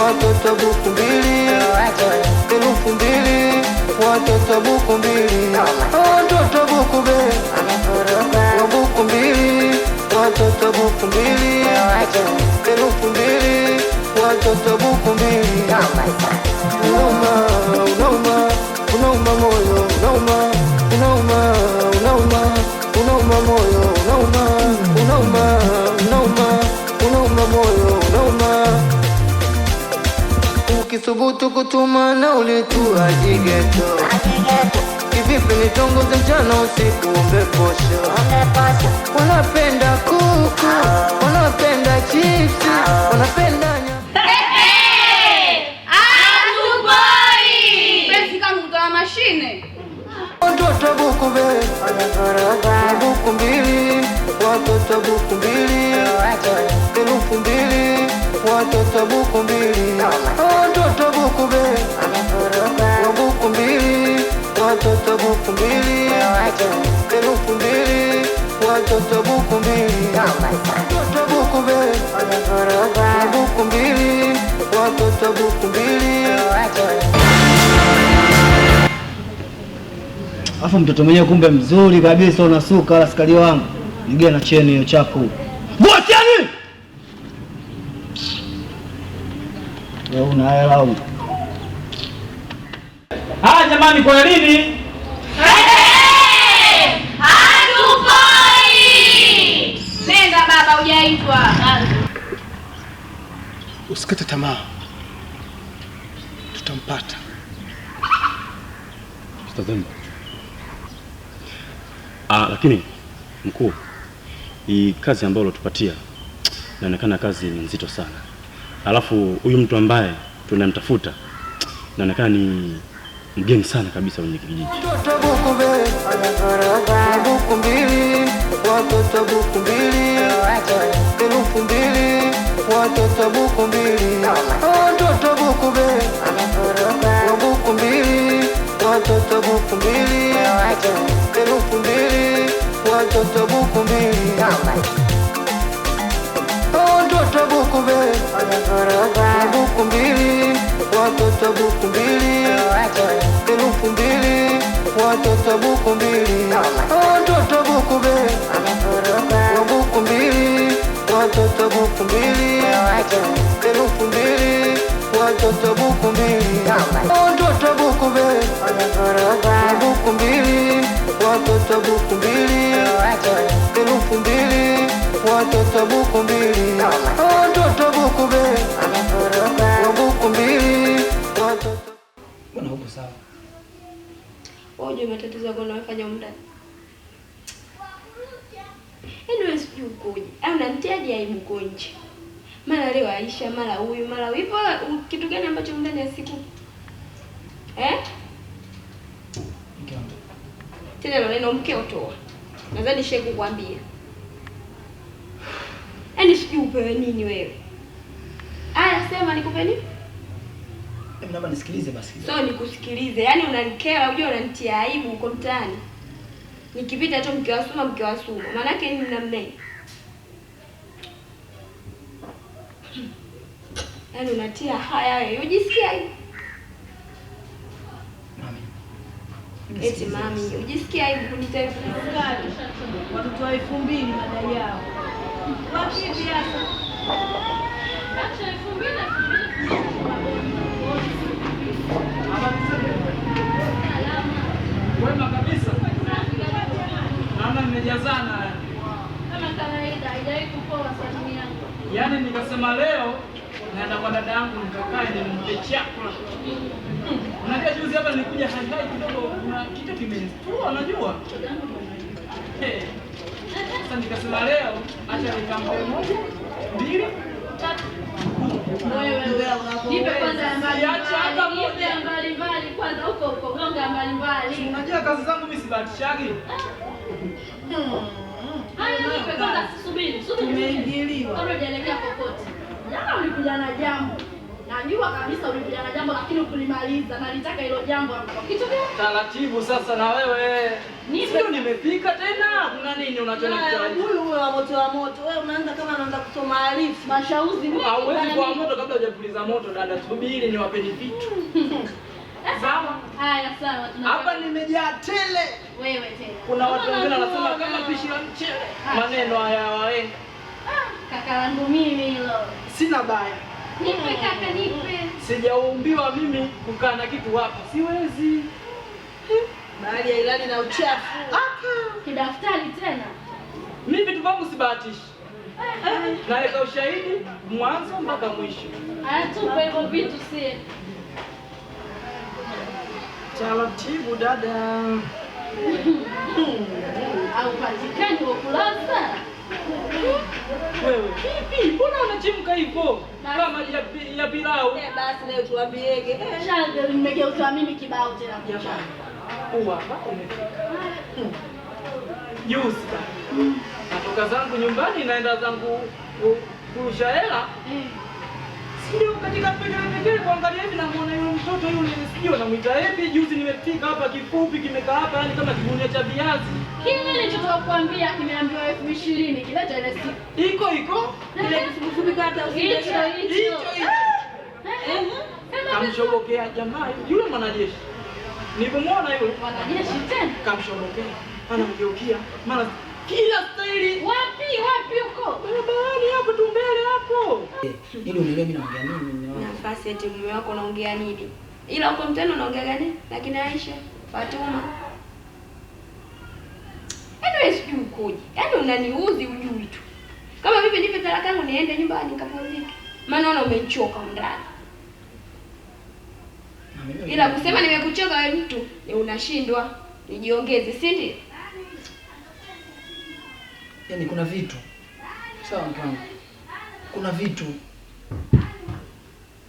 watoto buku mbili, 2,000 watoto buku mbili, watoto buku mbili, buku mbili, watoto buku mbili, 2,000 watoto buku mbili. Unauma, unauma, unauma moyo, unauma, unauma, unauma, unauma moyo, unauma, unauma, unauma, unauma moyo, unauma. Ukisubutu kutuma na ulitua jigeto, kivipi nitongoze mchana usiku umbe posho? Wanapenda kuku, wanapenda chips, wanapenda watoto buku mbili, buku mbili, watoto buku mbili, 2,000 watoto buku mbili, watoto buku mbili, buku mbili, watoto buku mbili, 2,000 watoto buku mbili, watoto buku mbili, buku mbili, watoto buku mbili. Afu mtoto mwenyewe kumbe mzuri kabisa, unasuka wala askari wangu. Nigea na cheni hiyo chapu. Bwatiani! Wewe una hela au? Jamani kwa nini? Hatupoi! Nenda baba hujaitwa. Usikate tamaa. Tutampata. Tutazama. Lakini mkuu, hii kazi ambayo ulotupatia inaonekana kazi ni nzito sana. Alafu huyu mtu ambaye tunamtafuta inaonekana ni mgeni sana kabisa kwenye kijiji. Watoto buku mbili, buku mbili, watoto buku mbili, 2,000 watoto buku mbili, watoto buku mbili, buku mbili, watoto buku mbili, 2,000 watoto buku mbili, watoto buku mbili, buku mbili, watoto buku mbili, 2,000 watoto buku mbili, watoto buku mbili, buku mbili, watoto buku mbili, 2,000 watoto buku mbili, watoto buku mbili, buku mbili, watoto buku mbili, 2,000 watoto buku mbili, watoto buku mbili, buku mbili, watoto. Bwana uko sawa? Wewe matatizo yako unayofanya mndani. Wewe sijui ukoje. Au unamtiaje aibu uko nje? Mara leo Aisha, mara huyu, mara hivyo, kitu gani ambacho ndani ya siku? Tena maneno mkeo toa. Nadhani sheku kukwambia. Yaani sijui upewe nini wewe? Aya sema nikupe nini? Naomba nisikilize basi. So nikusikilize. Yaani unanikera, unajua unanitia aibu uko mtaani. Nikipita tu mkiwasuma. Maana yake nini namnei? Yaani unatia haya wewe. Unajisikia aibu? Mami. Eti mami, unajisikia aibu kunita aibu? Watoto wa 2,000 madai yao. Wapi biasa? Acha 2,000. Wema kabisa. Naona mmejazana. Kama kawaida, haijawahi kupoa salimi yangu. Yaani nikasema leo naenda kwa dada yangu nikakae nimpe chakula. Unajua juzi hapa nilikuja handai kidogo kuna kitu kimestua unajua? Sasa nikasema leo acha nikampe 1, 2, 3. Nipe kwanza mbali kwanza huko gonga mbali. Unajua kazi zangu mimi sibatishagi. Haya nipe kwanza subiri. Umeingiliwa. Kabla hujaelekea kokote. Jana ulikuja na jambo. Najua kabisa ulikuja na jambo lakini ukulimaliza. Nalitaka hilo jambo hapo. Kitu gani? Taratibu sasa na wewe. Sio nimefika tena. Kuna nini unachonifuata? Huyu wa moto wa moto. Wewe unaanza kama unaanza kusoma alifu. Mashauzi hauwezi kwa moto kabla hujapuliza moto dada. Subiri niwapeni vitu. Sawa? Haya sawa. Hapa nimejaa tele. Wewe tena. Kuna watu wengine wanasema kama pishi la mchele. Maneno haya waende. Kaka wangu mimi hilo. Sina baya. Nipe kaka, nipe. Sijaumbiwa mimi kukaa na kitu hapa. Siwezi. Bahari ya ilani na uchafu. Kidaftari tena. Mimi vitu vangu sibahatishi. Naweka ushahidi mwanzo mpaka mwisho. Tupe hivyo vitu si. Taratibu dada. Au patikani wa kulasa. Wewe vipi? Mbona unachemka hivyo? Kama ya pilau. Basi leo tuambiege. Shanga nimegeuza mimi kibao tena jamani. Hapa umefika. Juzi natoka zangu nyumbani naenda zangu kurusha hela. Sio katika pekee kuangalia hivi namuona yule mtoto yule sijui anamuita hivi. Juzi nimefika hapa kifupi kimekaa hapa yani kama kibunia cha viazi. Kile nilichotoka kuambia kimeambiwa 20,000 kileta ile siku. Iko. Ile kifupi kata usije. Hicho. Kamshobokea jamaa yule mwanajeshi. Nilipomwona yule Wanajeshi tena. kamshobokea. Anamgeukia. Mara kila staili. Wapi huko? Barabarani hapo tu mbele hapo. Ili unielewe mimi naongea nini? Nafasi eti mume wako unaongea nini? Ila huko mtano unaongea gani? Lakini Aisha, Fatuma. Wewe sijui ukoje. Yaani unaniuzi ujui tu. Kama vipi nipe talaka yangu niende nyumbani nikapumzike. Maana naona umenichoka ndani. Ila kusema nimekuchoka wewe mtu, unashindwa. Nijiongeze, si ndio? Yaani kuna vitu. Sawa mke wangu. Kuna vitu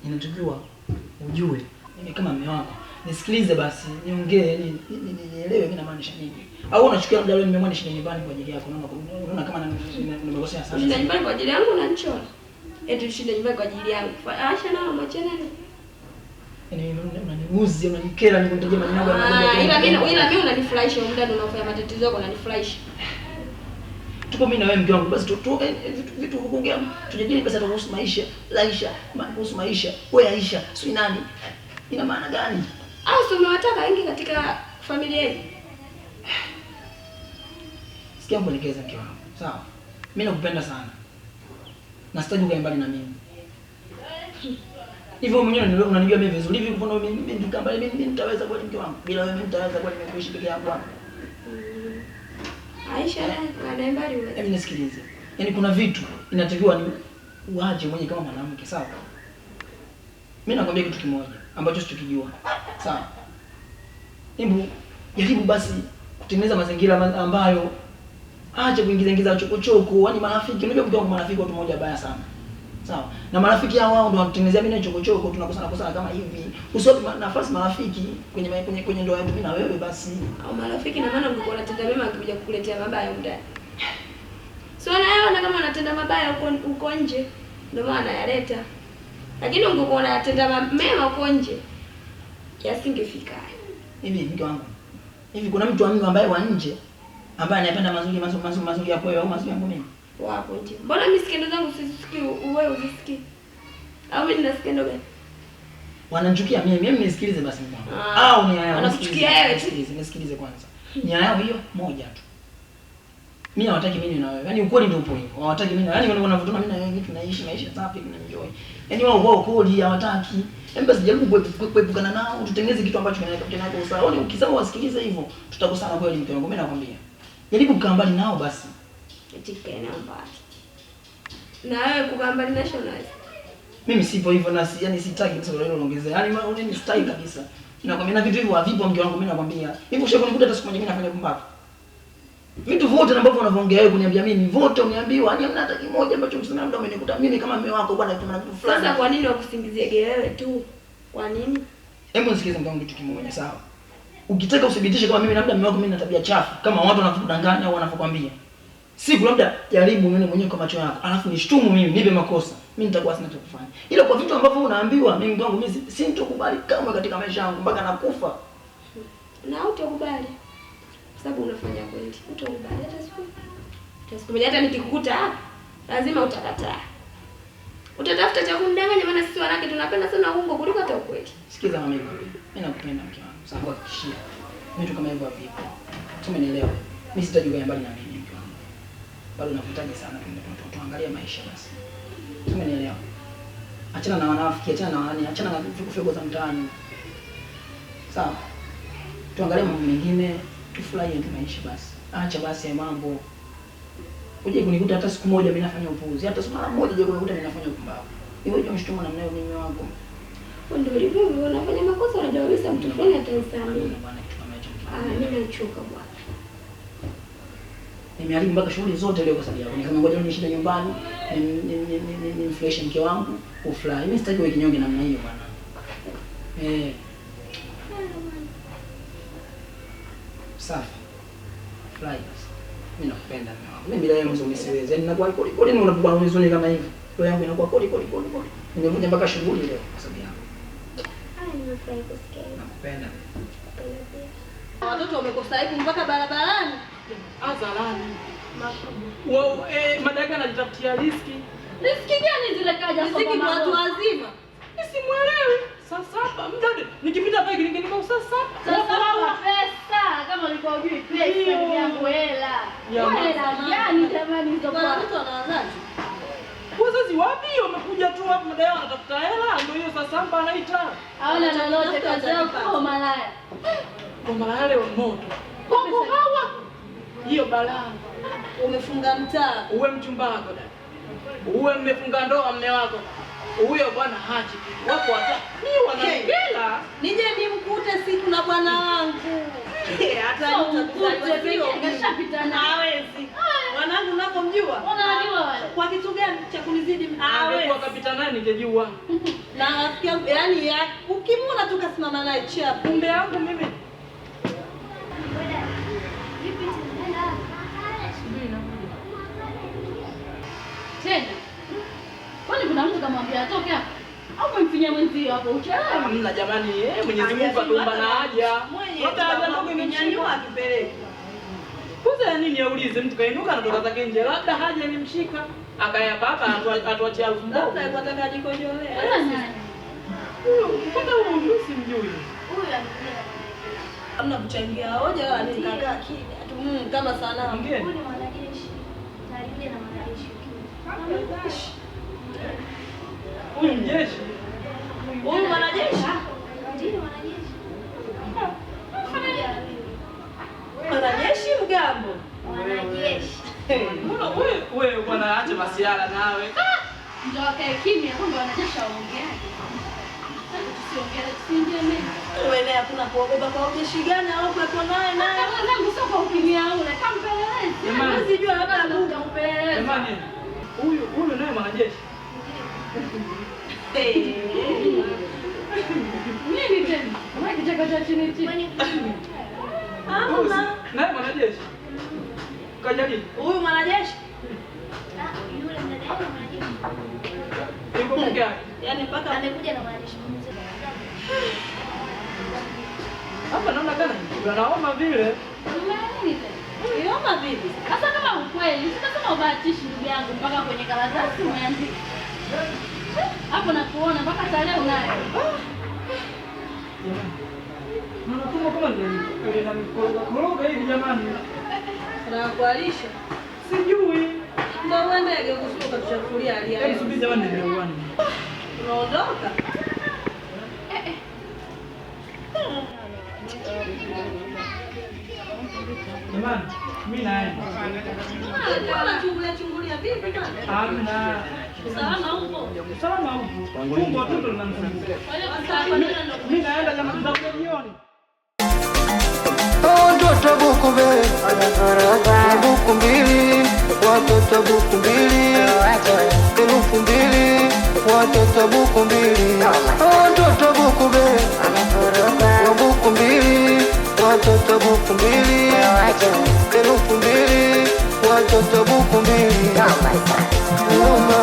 inatakiwa ujue. Mimi kama mume wako, nisikilize basi, niongee, nielewe mimi namaanisha nini. Au unachukia muda leo nimemwona shida nyumbani kwa ajili yako, unaona kama nimekosea sana. Shida nyumbani kwa ajili yangu unanichora. Eti shida nyumbani kwa ajili yangu. Aisha na mwachana nini? Yaani unaniuzi, unanikera, nikunitajia maneno yangu Ila mimi unanifurahisha muda unaofanya matatizo yako unanifurahisha. Tupo mimi na wewe mke wangu, basi vitu kuongea tujadili pesa kuhusu maisha, Aisha, kuhusu maisha. Wewe Aisha, si nani? Ina maana gani? Au sio umewataka wengi katika familia hii? Sikia kuelekeza mke wangu. Sawa? Mimi nakupenda sana. Na sitaki ukae mbali na mimi. Hivyo mwenyewe unanijua mimi vizuri. Hivi mbona mimi nikaa mbali mimi nitaweza kweli mke wangu? Bila wewe mimi nitaweza kweli mimi kuishi peke yangu hapa? Aisha na mbali wewe. Hebu nisikilize. Yaani kuna vitu inatakiwa ni uache mwenye kama mwanamke, sawa? Mimi nakwambia kitu kimoja ambacho situkijua. Sawa? Hebu jaribu basi kutengeneza mazingira ambayo acha kuingiza chokochoko, yaani marafiki. Unajua mtu wangu marafiki watu mmoja baya sana. Sawa? Na marafiki hao wao ndio wanatengenezea mimi na chokochoko, tunakosana kama hivi. Usiwape nafasi marafiki kwenye ndoa yetu mimi na wewe basi. Au marafiki na maana ungekuwa unatenda mema akikuja kukuletea mabaya ndani. Sio naona kama unatenda mabaya huko nje. Ndio maana yaleta. Lakini ungekuwa unatenda mema huko nje yasingefika. Hivi mke wangu. Hivi kuna mtu ambaye wa nje ambaye anapenda mazuri yako wewe au mazuri yangu mimi? Wapo nje. Mbona mimi skendo zangu sisikii wewe usisikii? Au mimi nina skendo gani? Wananichukia mimi nisikilize basi mke wangu. Au ni haya wanakuchukia wewe tu. Nisikilize kwanza. Ni haya hiyo moja tu. Mimi hawataki mimi na wewe. Yaani ukweli ndio upo hivyo. Hawataki mimi. Yaani wanavutana mimi na wewe tunaishi maisha safi tunaenjoy. Yaani wao kweli hawataki. Hebu basi jaribu kuepukana nao, tutengeneze kitu ambacho kinaweza usawa. Yaani ukisema wasikilize hivyo, tutakosana kweli mke wangu. Mimi nakwambia. Jaribu kukaa mbali nao basi. Eti nao mbali. Na wewe kukaa mbali na Shonai. Mimi sipo hivyo na yani sitaki kabisa leo unaongezea. Yaani mimi sitaki kabisa. Nakwambia na vitu hivyo havipo mke wangu, mimi nakwambia. Hivi ushakunikuta hata siku moja mimi nafanya kumbavu. Vitu vote ambavyo unavyoongea wewe kuniambia mimi vote uniambiwa, yani hamna hata kimoja ambacho msema labda umenikuta mimi kama mume wako bwana kuna kitu fulani. Sasa kwa nini wakusingizie wewe tu? Kwa nini? Hebu nisikilize mkangu kitu kimoja sawa. Ukitaka uthibitishe kama mimi labda mume wako mimi na tabia chafu kama watu wanakudanganya au wanakukwambia. Siku labda jaribu mimi mwenyewe kwa macho yako, alafu nishtumu mimi nipe makosa. Mimi nitakuwa sina cha kufanya. Ila kwa vitu ambavyo unaambiwa mimi mkangu mimi sintokubali kama katika maisha yangu mpaka nakufa. Na utakubali. Sababu unafanya kweli. Utakubali hata siku. Siku moja hata nikikukuta hapa lazima utakataa. Utatafuta cha kumdanganya, maana sisi wanawake tunapenda sana uongo kuliko hata ukweli. Sikiza mama, mimi nakupenda mke wangu. Sasa kuhakikishia vitu kama hivyo havipo. Tumenielewa. Mimi sitajua mbali na mimi mke wangu. Bado nakuhitaji sana, tuangalie maisha basi. Tumenielewa. Achana na wanafiki, achana na wani, achana na vifuko za mtaani. Sawa. Tuangalie mambo mengine, tufurahie tu maisha basi. Acha basi ya mambo. Uje kunikuta hata siku moja mimi nafanya upuuzi. Hata siku moja je kunikuta mimi nafanya upumbavu. Wewe je mshtumo namna hiyo mimi wangu. Wewe ndio ulivyo unafanya makosa, unajua kabisa mtu fulani atanisamehe. Mimi nachoka bwana. Nimeharibu mpaka shughuli zote leo kwa sababu yako. Nikama ngoja nishinda nyumbani, nimfresh mke wangu, ufurahi. Mimi sitaki wewe kinyonge namna hiyo bwana. Safi. Furahi basi. Mimi nakupenda mume wangu. Mimi bila yeye mzo msiwezi. Yaani nakuwa kodi na unapokuwa unizoni kama hivi. Roho yangu inakuwa kodi. Nimekuja mpaka shughuli leo kwa sababu yako. Nimefurahi kusikia. Nakupenda. Watoto wamekosa aibu mpaka barabarani. Azalani. Wao madaka anajitafutia riziki. Riziki gani zile kaja Riziki kwa watu wazima. Simuelewi. Sasa mdada nikipita pale ningenipa sasa. Sasa pesa kama ulikuwa hujui pesa yangu hela. Hela gani jamani hizo kwa mtu ana wazazi. Wazazi wapi wamekuja tu hapo mdada anatafuta hela ndio hiyo sasa mpa anaita. Hawana lolote kazi yao kwa malaya. Kwa malaya leo moto. Wako hawa. Hiyo balaa. Umefunga mtaa. Uwe mchumba wako dada. Uwe mmefunga ndoa mme wako. Huyo bwana haji. Wapo hata ni wanakela. Nije nimkute siku na bwana wangu. Hata nikashapita na hawezi. Mwanangu unapomjua? Unajua wale. Kwa kitu gani cha kunizidi hawezi. Kwa kapita naye ningejua. Na yani ukimwona tu kasimama naye chia. Kumbe yangu mimi. Tena. Kwani kuna mtu kamwambia atoke hapa? Au umemfinya mwenzio hapo uchelewe? Hamna jamani, Mwenyezi Mungu atuumba na haja. Hata haja ndogo imemnyanyua akipeleka. Kwanza nini aulize mtu kainuka anatoka zake nje, labda haja imemshika. Akaya papa atuachia elfu moja. Labda alikuwa anataka ajikojolea. Kwanza huyu simjui. Huyu anakuja. Hamna kuchangia hoja wala nikakaa kimya tu kama sanamu. Ongea. Huyu ni mwanajeshi. Taribia na mwanajeshi. Huyu mjeshi. Huyu mwanajeshi? Ndiyo mwanajeshi. Mwanajeshi mgambo. Mwanajeshi. Mbona wewe bwana acha masiala nawe. Ndio wakae kimya kumbe wanajeshi waongeaje. Tusiongee tusiingie mimi. Wewe hakuna kuogopa kwa ujeshi gani au kwa naye naye. Kama zangu sio kwa ukimya ule kama mpelelezi. Huwezi jua labda ndio mpelelezi. Jamani. Huyu naye mwanajeshi. Nini tena? Wewe kicheko cha chini chini. Hamna. Naye mwanajeshi. Kajali. Huyu mwanajeshi? Yule mdada mwanajeshi. Yuko peke yake. Yaani mpaka Amekuja na mwanajeshi mzee. Hapa naona kana unaoma vile. nini tena? Ioma vipi? Sasa kama ukweli, sitasema ubahatishi ndugu yangu mpaka kwenye karatasi umeandika. Hapo nakuona mpaka tarehe unayo. Mnatumwa kama ndio na mkoroga hivi jamani. Na kualisha. Sijui. Ndio uendege kusuka tuchafulia hali yako. Hebu subiri jamani ndio uani. Unaondoka? Jamani, mimi naenda. Chungulia vipi bwana? Hamna. Salama huko. Salama huko. Mungu watoto tunamsaidia. Mimi naenda jamani, tutakuja jioni. Watoto buku mbili, buku mbili, watoto buku mbili, elfu mbili, watoto buku mbili, watoto buku mbili, buku mbili, watoto buku mbili, elfu mbili, watoto buku mbili. Unauma,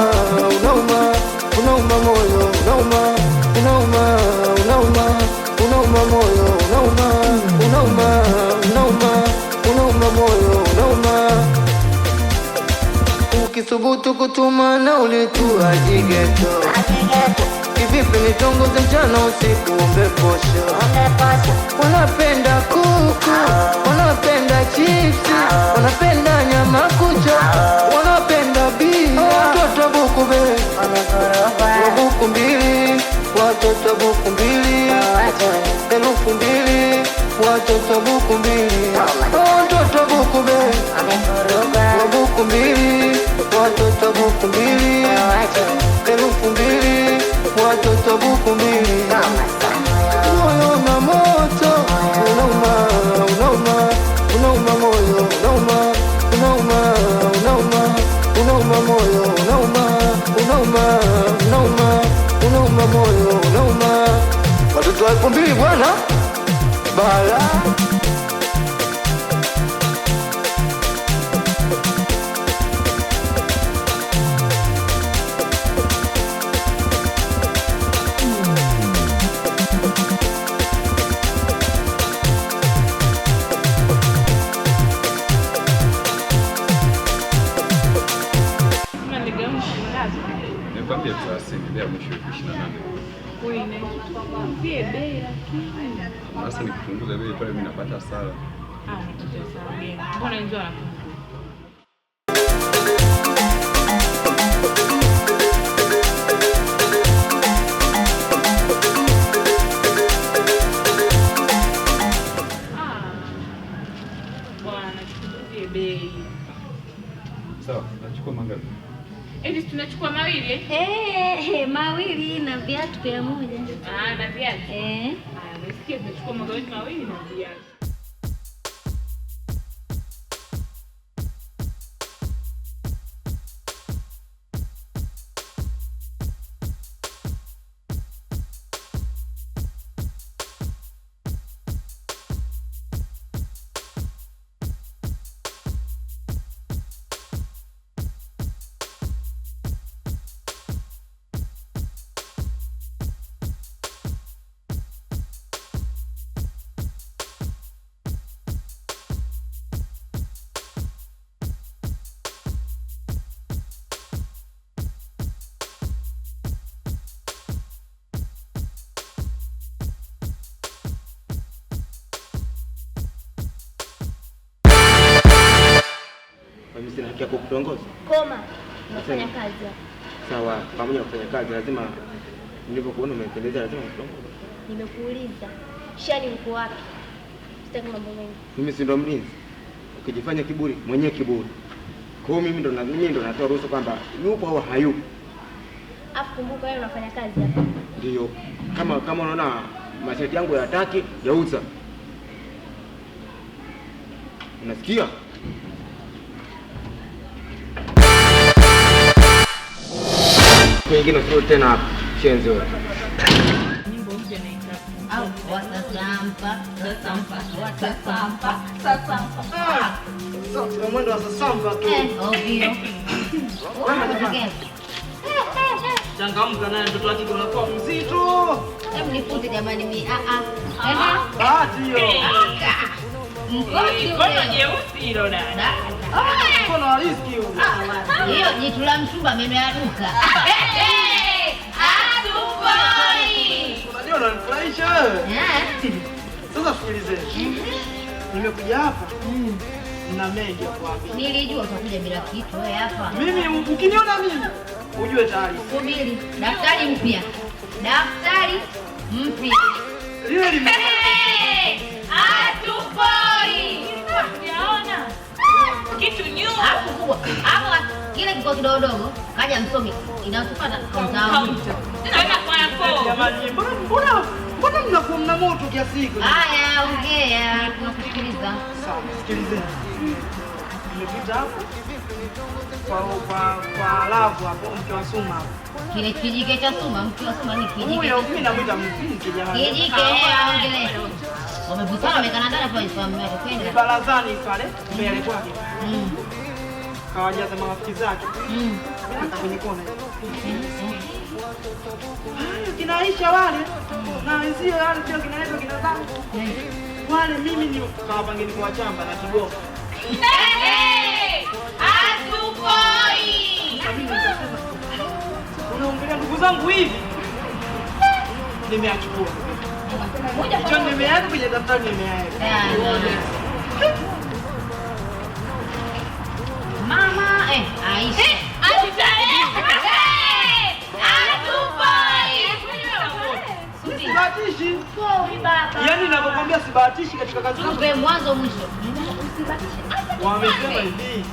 unauma, unauma moyo, unauma, unauma, unauma, unauma moyo, unauma, unauma, unauma, unauma moyo, unauma. nikisubutu kutuma na ulitua jigeto. Kivipi nitongoze mchana usiku umbe posho. Wanapenda kuku, wanapenda chipsi, wanapenda nyama kucha, wanapenda bia. Watoto buku be, buku mbili, watoto buku mbili, 2,000, watoto buku mbili. Watoto buku be, buku mbili, watoto buku mbili, 2,000, watoto buku mbili. Moyo na moto unauma, unauma, unauma moyo, unauma, unauma, unauma, unauma moyo, unauma, unauma, unauma, unauma moyo, unauma. Watoto 2,000 bwana bala. Nikwambia tutasaidia mwisho 28. Pia bei lakini. Sasa nikipunguza bei pale mimi napata hasara. Mbona njoo anapunguza? Bwana tupunguzie bei. Sawa, nachukua mangapi? Eti tunachukua mawili Mawili na viatu pia moja. na viatu. Eh. Umesikia tunachukua mawili na viatu. Mimi sina haki ya kukutongoza. Koma. Unafanya kazi hapa. Sawa, pamoja na kufanya kazi lazima nilipokuona umependeza lazima kutongoza. Nimekuuliza. Shani uko wapi? Sitaki mambo mengi. Mimi si ndo mlinzi. Ukijifanya kiburi, mwenyewe kiburi. Kwa hiyo mimi ndo natoa ruhusa kwamba yupo au hayupo. Afu kumbuka wewe unafanya kazi hapa. Ndio. Kama unaona mashati yangu hayataki, yauza. Unasikia? Wengine sio tena hapa. Shenzi wewe. Nyimbo mpya naita. Au watasampa. Sasa mwendo wa sasamba tu. Ovyo. Changamka naye mtoto wake unakuwa mzito. Hebu nifute jamani mimi. Bahati hiyo. Mkosi Kono jeusi hilo dada. Kono wa riski hiyo. Hiyo jitu la mchumba meno ya duka. Unajua unanifurahisha wewe. Sasa sikilize. Nimekuja hapa. Nina mengi ya kuambia. Nilijua utakuja bila kitu wewe hapa. Mimi ukiniona mimi ujue tayari. Subiri, daftari mpya. Daftari mpya. Lile lime Hatupoi. Unaona? Kitu nyuma. Hapo kubwa. Hapo kile kiko kidogo kaja msomi. Inatupata kaunta. Tena kwa yako. jamani, mbona mnakuwa mna moto kiasi hiko? Haya, ongea, tunakusikiliza. Sawa, sikilizeni. Nimepita hapo kwa lavu hapo mke wa Suma hapo. Kile kijike cha Suma, mke wa Suma ni kijike. Huyo mimi namuita mke jamani. Kijike aongelee. Wamevutana wamekana ndani kwa ifahamu yako kwenda. Barazani pale mbele kwake. Kawajaza marafiki zake. Kwenye kona. Kinaisha wale na wenzio wale pia kinaweza kinazama. Wale mimi ni kawapangeni kwa chamba na kigogo. Hatupoi. zangu hivi nimeachukua. Hicho nimeweka kwenye daftari nimeweka. Mama Aisha. Sibahatishi. Yaani ninapokuambia sibahatishi katika kazi zangu. Wewe mwanzo mwisho. Wamesema hivi.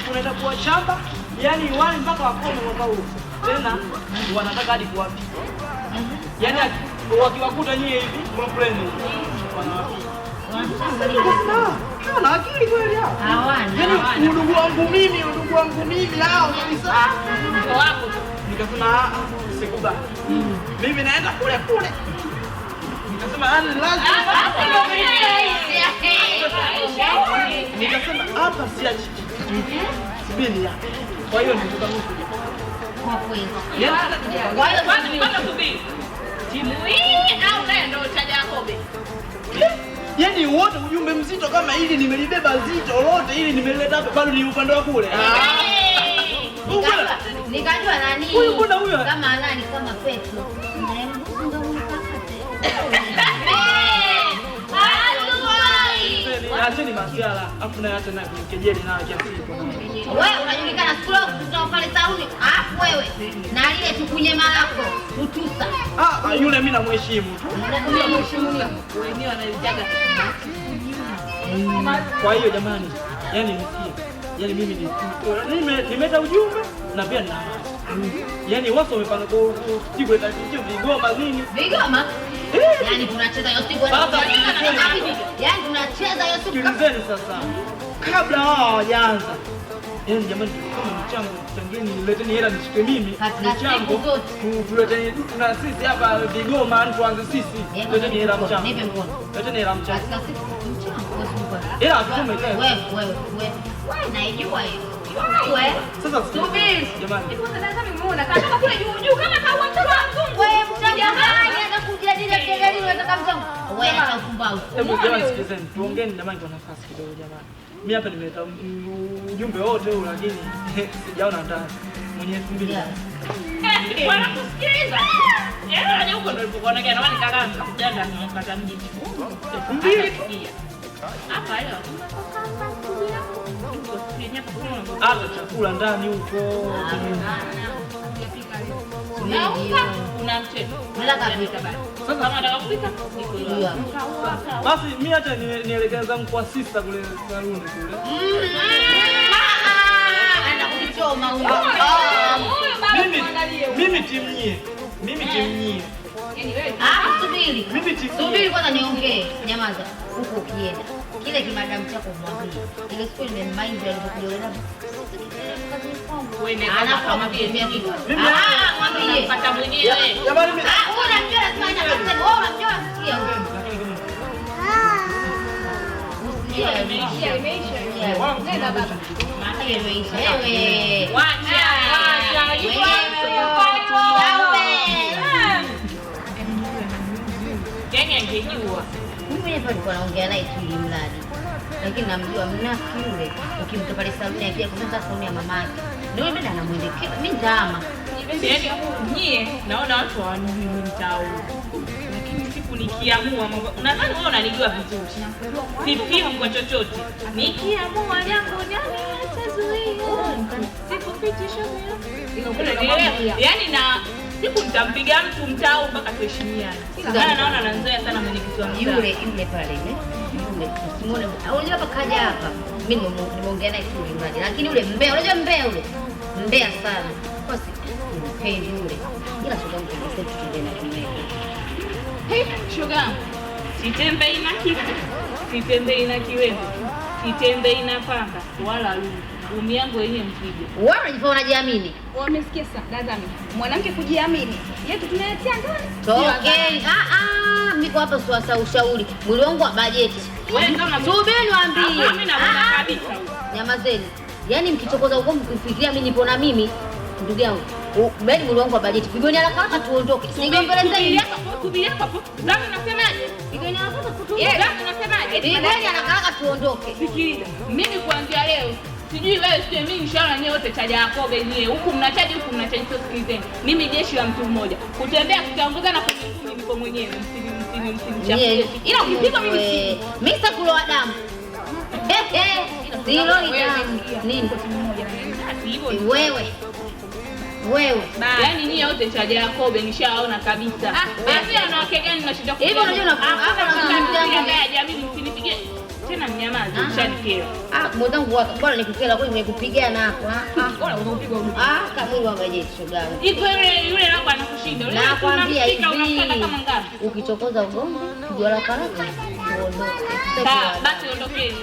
Tunaenda kuwa shamba, yaani wale mpaka wakome mwaka huu. Tena wanataka hadi kuwapi. Yaani wakiwakuta nyie hivi, complain. Wanawapi. Hawana akili kweli hao. Hawana. Yaani udugu wangu mimi hao kabisa. Wako. Nikasema sikubali. Mimi naenda kule. Nikasema lazima. Nikasema hapa siachi. Subiri ya. Kwa hiyo nitoka huko. Kwa kweli. Kwa hiyo kwanza subiri. Timu hii au naye ndio cha Jacobe. Yaani wote ujumbe mzito kama hili nimelibeba zito lote hili nimeleta hapa bado ni upande wa kule. Nikajua nani? Huyo. Kama nani kama Petro. Acheni masiala, afu na hata na kejeli na kiasi. Wewe unajulikana skuro kutoka pale tauni. Alafu wewe na ile tukunye malako kutusa. Yule mimi namheshimu tu. Unamheshimu nini? Wenyewe wanalijaga. Kwa hiyo jamani, yani nisikie. Yani mimi nimeta ujumbe na pia nina. Yani watu wamepanga kupigwa tatizo vigoma nini? Vigoma? Yaani tunacheza hiyo siku. Yaani tunacheza hiyo siku. Sikilizeni sasa. Kabla wao hawajaanza. Yaani jamani mchango changeni nileteni hela nishike mimi. Mchango tuleteni na sisi hapa vigoma tuanze sisi. Tuleteni hela mchango. Nipe mkono. Tuleteni hela mchango. Ila atume tena. Wewe naijua hiyo. Wewe sasa subiri. Jamani. Hebu sasa nimeona kama kule juu kama kaua mtoto wangu. Wewe mtajamani atakujadili kidali unataka mchango. Wewe unafumba. Hebu jamani sikizeni. Tuongeeni jamani kwa nafasi kidogo jamani. Mimi hapa nimeleta ujumbe wote huu lakini sijaona ndani. Mwenye 2000. Bwana kusikiliza. Yaani huko ndio nilipokuona gani wani kaka mjanja nikakata mjini. Ndio. Hapa leo. Hata chakula ndani huko. Una mchezo. Nataka kupika basi. Sasa kama nataka kupika niko basi mimi hata nielekeza zangu kwa sister kule saluni kule. Anaenda kuchoma huyo. Mimi timnyie. Subiri. Subiri kwanza niongee. Nyamaza. Huko ukienda. Kile kimadamu chako mwambie. Ile siku nimemind alipokuja wewe. Wewe anakuambia kitu. Mwambie. Pata mwenyewe. Jamani mimi. Unamjua lazima anakasema. Wewe unamjua sikia wewe. Imeisha. Nenda baba. Maana imeisha. Wewe. Wacha. Genge angejua. Mimi hapa nilikuwa naongea naye tu ili mradi. Lakini namjua mnafiki yule. Ukimtoka pale saluni pia kuanza saluni ya mamake. Ndio mimi anamwelekea. Mimi ndama. Yaani nyie naona watu hawanijui mtao. Lakini siku nikiamua mambo. Nadhani wewe unanijua vizuri. Sipimi kwa chochote. Nikiamua jambo gani atazuia. Sikupitisha wewe. Yaani na siku nitampiga mtu mtao mpaka tuheshimiane. Sasa naona ananzoea sana mwenyekiti wa mtaa. Yule pale yule. Simone. Unajua hapa kaja hapa. Mimi nimeongea naye tu mradi. Lakini yule mbea, unajua mbea yule. Mbea sana. Basi mpendi yule. Ila shoga mtu anasema tutende na kimweka. Shoga. Sitembei na kitu. Sitembei na kiwembe. Sitembei na panga wala lulu. Umi yangu yenyewe mpigo. Wewe unajifanya unajiamini. Wamesikia sana dada mwanamke kujiamini. Yetu tunaletea ndani. Okay. Miko hapa swasa ushauri. Mwili wangu wa bajeti. Wewe kama subiri niwaambie. Mimi naona kabisa. Nyamazeni. Yaani mkichokoza uko mkifikiria mimi nipo na mimi ndugu yangu. Mbele mwili wangu wa bajeti. Pigoni haraka tuondoke. Sigombelezeni. Subiri hapo. Nani unasemaje? Pigoni haraka tuondoke. Nani unasemaje? Pigoni haraka tuondoke. Sikiliza. Mimi kuanzia leo Sijui wewe sio mimi nishaona nyewe wote chaja yako wenyewe. Huku mnachaji huku mnachaji sio sikilizeni. Mimi jeshi la mtu mmoja. Kutembea kutaongozana kwa mimi niko mwenyewe. Msinichape. Ila ukipigwa mimi si. Mimi sitakuloa damu. Silo damu. Nini? Wewe. Yaani nyie wote chaja Yakobe nishaona kabisa. Basi wanawake gani mnashinda kupiga? Hivi unajua na jamii msinipige. Tena mnyamaze mshanikera. Mwanangu bora nikukera kwa nimekupigia na hapo. Bora unapiga huko. Kama wewe je shogangu. Hivyo yule labda anakushinda. Yule nakwambia hivi. Unamkanda kama ngapi? Ukichokoza ugomvi, kijua la karaka. Uondoke. Basi ondokeni.